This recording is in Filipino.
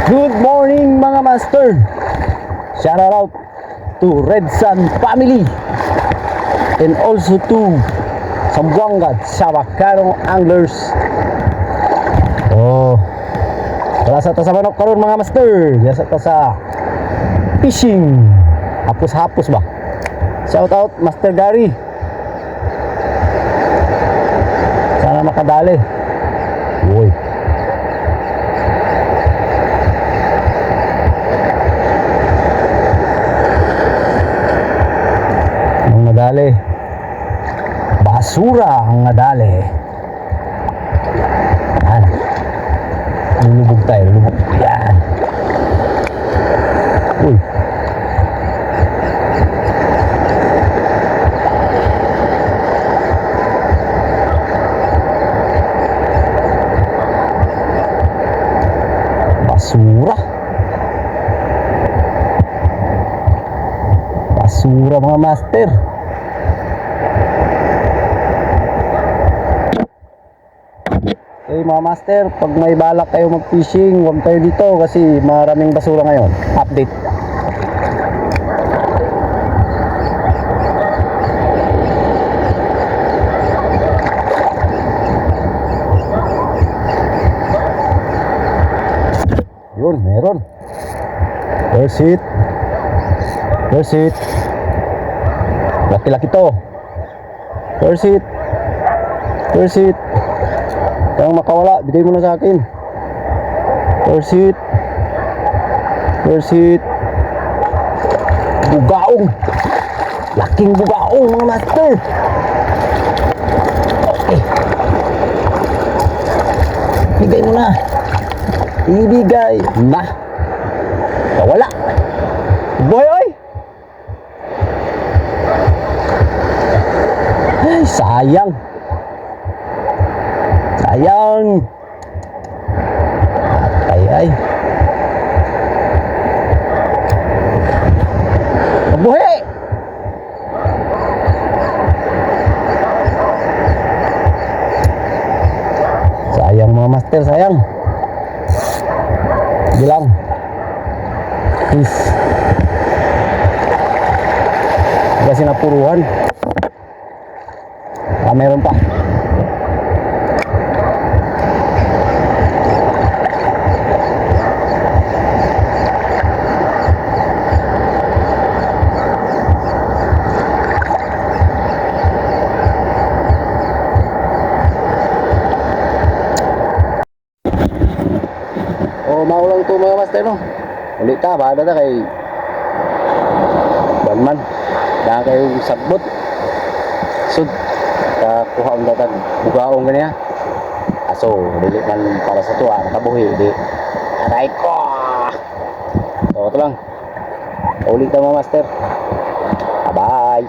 Good morning mga master. Shout out to Red Sun family and also to Sambuanga Sabacano Anglers. Oh, wala sa ta sa manok karon mga master. Yasa ta sa fishing. Hapos-hapos ba? Shout out Master Gary. Sana makadali. Uy. Ang nadali. Basura ang nadali. Yan. Lulubog tayo, lulubog. Yan. Uy. Basura. Basura mga master. Okay mga master, pag may balak kayo mag-fishing, huwag kayo dito kasi maraming basura ngayon. Update. Yun, meron. First hit. First hit. Laki-laki to. First hit. First hit. Kung makawala, bigay mo na sa akin. First hit. First hit. Bugaong. Laking bugaong mga master. Okay. Bigay mo na. Ibigay na. Wala. Boy, oy. Ay, sayang. Sayang. Ay. Buhi. Sayang mga master, sayang. Bilang. Please. Kasi napuruhan. Meron pa. Oh, maulang to mga master no. Ulit ta, bada ta kay Banman. Dahil kayong sagbot. Sud kuha ang datag bugaong ganiya. Aso dili man para sa tuwa nakabuhi di. Aray ko. So ito lang. Ulit ta mga master. Bye.